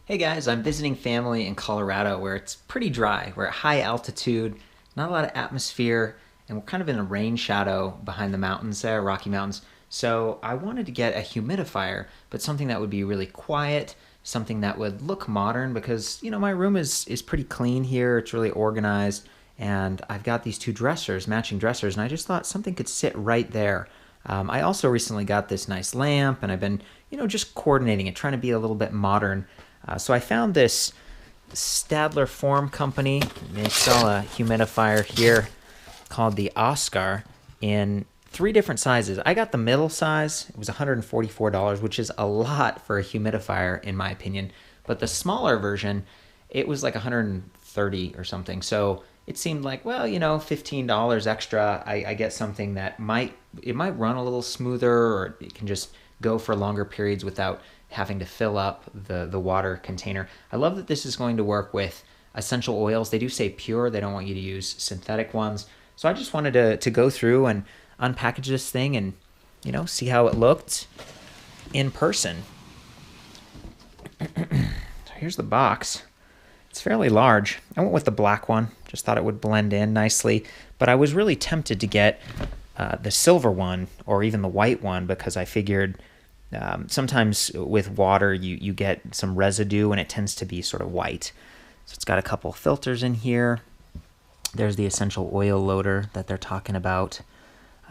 Hey guys, I'm visiting family in Colorado where it's pretty dry. We're at high altitude, not a lot of atmosphere, and we're kind of in a rain shadow behind the mountains there, Rocky Mountains. So I wanted to get a humidifier, but something that would be really quiet, something that would look modern because, my room is pretty clean here. It's really organized, and I've got these two dressers, matching dressers, and I just thought something could sit right there. I also recently got this nice lamp, and I've been, just coordinating it, trying to be a little bit modern. So I found this Stadler Form Company. They sell a humidifier here called the OSKAR in three different sizes. I got the middle size. It was $144, which is a lot for a humidifier in my opinion. But the smaller version, it was like $130 or something. So it seemed like, well, $15 extra. I get something that might run a little smoother, or it can just go for longer periods without having to fill up the water container. I love that this is going to work with essential oils. They do say pure. They don't want you to use synthetic ones. So I just wanted to go through and unpackage this thing and, see how it looked in person. So here's the box. It's fairly large. I went with the black one. Just thought it would blend in nicely. But I was really tempted to get the silver one or even the white one because I figured sometimes with water you get some residue and it tends to be sort of white. So it's got a couple filters in here. There's the essential oil loader that they're talking about.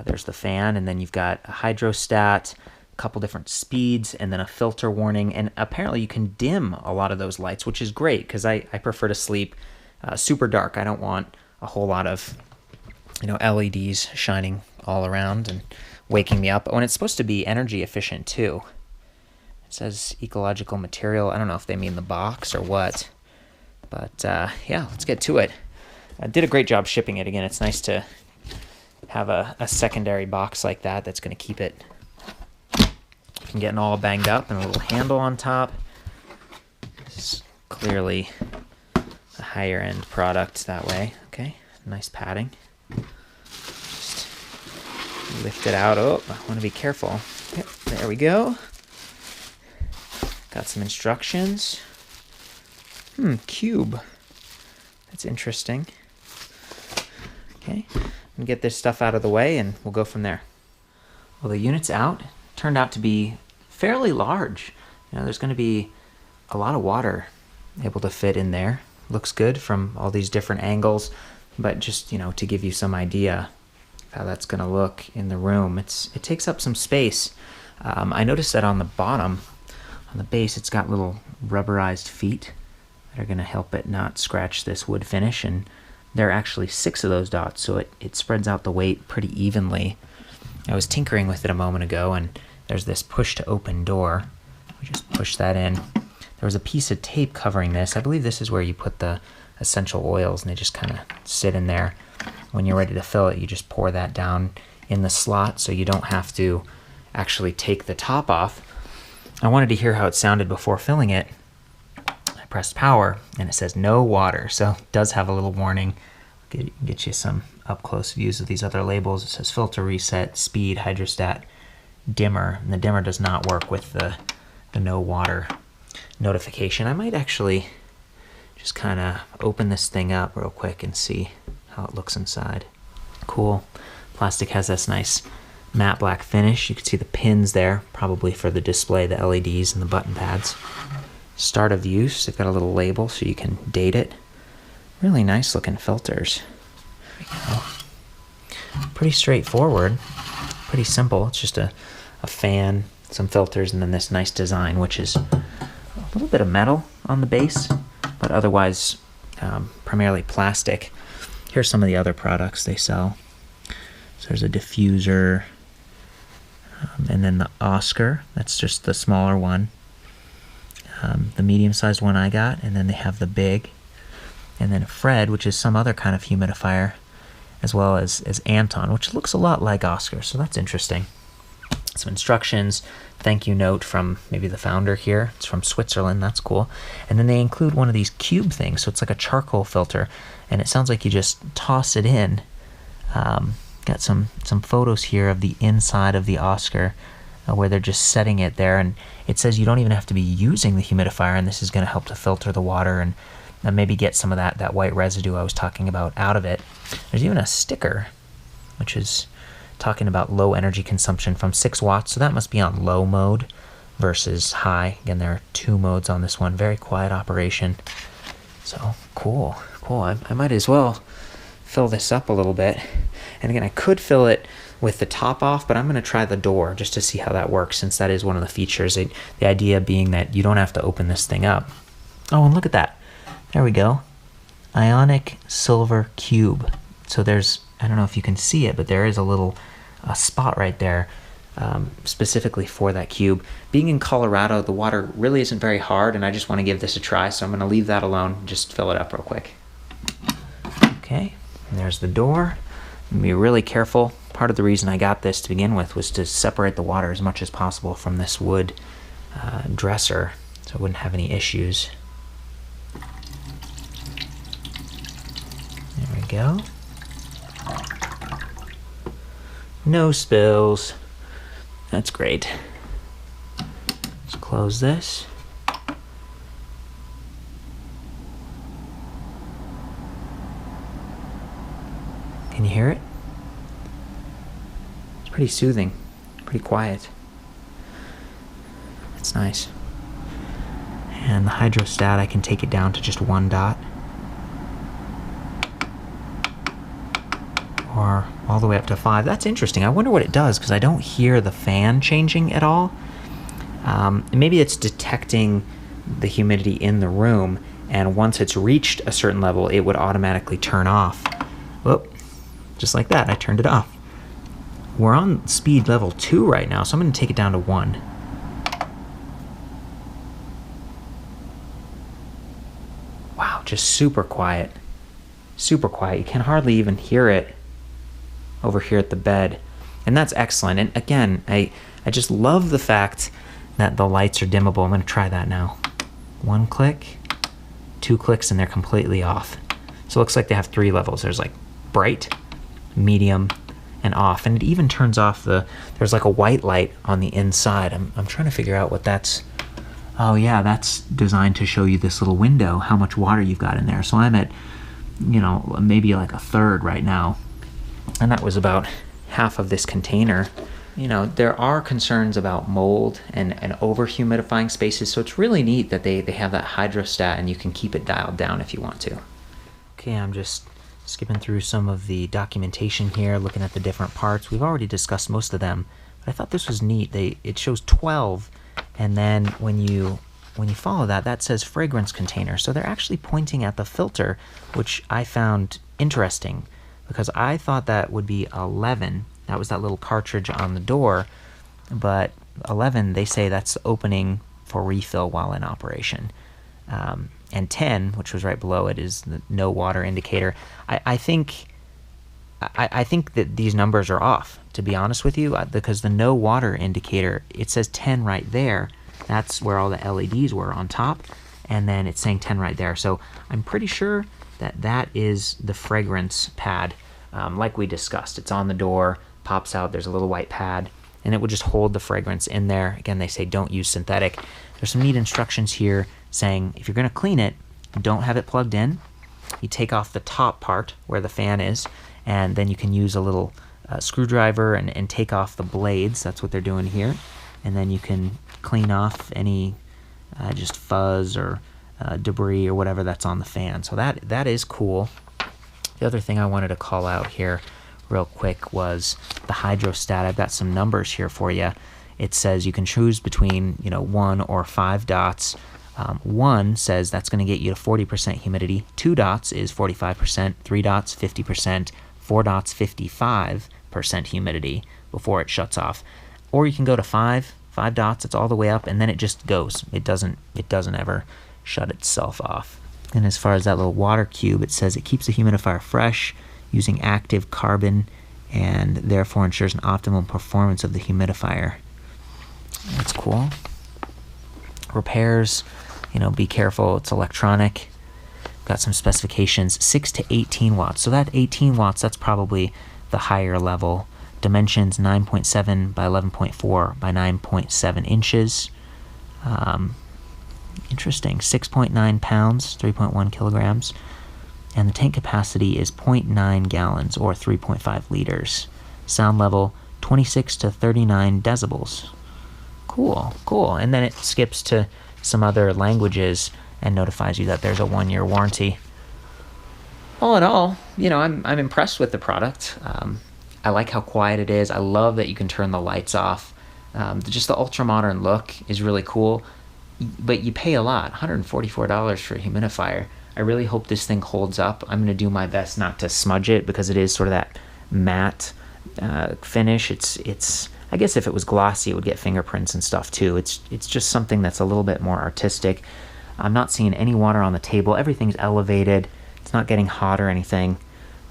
There's the fan, and then you've got a hydrostat, a couple different speeds, and then a filter warning. And apparently you can dim a lot of those lights, which is great because I prefer to sleep super dark. I don't want a whole lot of LEDs shining all around and waking me up. Oh, and it's supposed to be energy efficient too. It says ecological material. I don't know if they mean the box or what, but yeah, let's get to it. I did a great job shipping it. Again, it's nice to have a secondary box like that that's going to keep it from getting all banged up, and a little handle on top. This is clearly a higher end product that way. Okay, nice padding. Just lift it out. Oh, I want to be careful. Yep, there we go. Got some instructions. Cube. That's interesting. Okay, and get this stuff out of the way and we'll go from there. Well, the unit's out. Turned out to be fairly large. There's going to be a lot of water able to fit in there. Looks good from all these different angles, but just, to give you some idea of how that's going to look in the room, it takes up some space. I noticed that on the bottom, on the base, it's got little rubberized feet that are going to help it not scratch this wood finish, and there are actually 6 of those dots, so it spreads out the weight pretty evenly. I was tinkering with it a moment ago, and there's this push to open door. We just push that in. There was a piece of tape covering this. I believe this is where you put the essential oils, and they just kind of sit in there. When you're ready to fill it, you just pour that down in the slot so you don't have to actually take the top off. I wanted to hear how it sounded before filling it. Pressed power, and it says no water, so it does have a little warning. Get you some up close views of these other labels. It says filter reset, speed, hydrostat, dimmer, and the dimmer does not work with the no water notification. I might actually just kind of open this thing up real quick and see how it looks inside. Cool. Plastic has this nice matte black finish. You can see the pins there, probably for the display, the LEDs and the button pads. Start of use, they've got a little label so you can date it. Really nice looking filters. There we go. Pretty straightforward, pretty simple. It's just a fan, some filters, and then this nice design, which is a little bit of metal on the base, but otherwise primarily plastic. Here's some of the other products they sell. So there's a diffuser, and then the OSKAR, that's just the smaller one. The medium-sized one I got, and then they have the big, and then Fred, which is some other kind of humidifier, as well as Anton, which looks a lot like OSKAR, so that's interesting. Some instructions, thank you note from maybe the founder here. It's from Switzerland, that's cool. And then they include one of these cube things, so it's like a charcoal filter, and it sounds like you just toss it in. Got some photos here of the inside of the OSKAR. where they're just setting it there, and it says you don't even have to be using the humidifier, and this is going to help to filter the water and maybe get some of that white residue I was talking about out of it. There's even a sticker which is talking about low energy consumption from 6 watts, so that must be on low mode versus high. Again, there are 2 modes on this one. Very quiet operation. So cool. I might as well fill this up a little bit. And again, I could fill it with the top off, but I'm going to try the door just to see how that works, since that is one of the features. The idea being that you don't have to open this thing up. Oh, and look at that. There we go. Ionic silver cube. So there's, I don't know if you can see it, but there is a little spot right there specifically for that cube. Being in Colorado, the water really isn't very hard, and I just want to give this a try, so I'm going to leave that alone, just fill it up real quick. Okay, and there's the door. Be really careful. Part of the reason I got this to begin with was to separate the water as much as possible from this wood dresser, so I wouldn't have any issues. There we go. No spills. That's great. Let's close this. Can you hear it? It's pretty soothing, pretty quiet. It's nice. And the hydrostat, I can take it down to just 1 dot. Or all the way up to 5. That's interesting. I wonder what it does, because I don't hear the fan changing at all. Maybe it's detecting the humidity in the room, and once it's reached a certain level, it would automatically turn off. Whoop. Just like that, I turned it off. We're on speed level 2 right now, so I'm going to take it down to 1. Wow, just super quiet. Super quiet. You can hardly even hear it over here at the bed. And that's excellent. And again, I just love the fact that the lights are dimmable. I'm going to try that now. 1 click, 2 clicks, and they're completely off. So it looks like they have 3 levels. There's like bright, medium, and off. And it even turns off there's like a white light on the inside. I'm trying to figure out what that's. Oh yeah, that's designed to show you this little window, how much water you've got in there. So I'm at, maybe like 1/3 right now. And that was about half of this container. There are concerns about mold and over humidifying spaces, so it's really neat that they have that hydrostat and you can keep it dialed down if you want to. Okay, I'm just skipping through some of the documentation here, looking at the different parts. We've already discussed most of them, but I thought this was neat. It shows 12, and then when you follow that says fragrance container. So they're actually pointing at the filter, which I found interesting, because I thought that would be 11. That was that little cartridge on the door, but 11, they say that's opening for refill while in operation. And 10, which was right below it, is the no water indicator. I think that these numbers are off, to be honest with you, because the no water indicator, it says 10 right there. That's where all the LEDs were on top, and then it's saying 10 right there. So I'm pretty sure that is the fragrance pad, like we discussed. It's on the door, pops out, there's a little white pad, and it will just hold the fragrance in there. Again, they say don't use synthetic. There's some neat instructions here saying if you're going to clean it, don't have it plugged in. You take off the top part where the fan is, and then you can use a little screwdriver and take off the blades. That's what they're doing here. And then you can clean off any just fuzz or debris or whatever that's on the fan. So that is cool. The other thing I wanted to call out here real quick was the hydrostat. I've got some numbers here for you. It says you can choose between 1 or 5 dots. 1 says that's going to get you to 40% humidity. 2 dots is 45%. 3 dots 50%. 4 dots 55% humidity before it shuts off. Or you can go to 5 dots. It's all the way up, and then it just goes. It doesn't ever shut itself off. And as far as that little water cube, it says it keeps the humidifier fresh using active carbon and therefore ensures an optimal performance of the humidifier. That's cool. Repairs, be careful. It's electronic. Got some specifications, 6 to 18 watts. So that 18 watts, that's probably the higher level Dimensions 9.7 by 11.4 by 9.7 inches. Interesting. 6.9 pounds, 3.1 kilograms. And the tank capacity is 0.9 gallons or 3.5 liters. Sound level 26 to 39 decibels. Cool, cool. And then it skips to some other languages and notifies you that there's a 1-year warranty. All in all, I'm impressed with the product. I like how quiet it is. I love that you can turn the lights off. Just the ultra-modern look is really cool, but you pay a lot, $144 for a humidifier. I really hope this thing holds up. I'm going to do my best not to smudge it because it is sort of that matte finish. It's I guess if it was glossy, it would get fingerprints and stuff too. It's just something that's a little bit more artistic. I'm not seeing any water on the table. Everything's elevated. It's not getting hot or anything.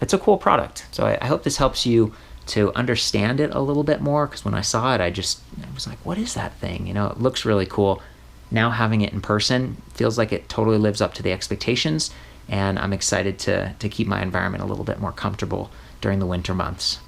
It's a cool product. So I hope this helps you to understand it a little bit more, because when I saw it, I was like, what is that thing? It looks really cool. Now having it in person feels like it totally lives up to the expectations, and I'm excited to keep my environment a little bit more comfortable during the winter months.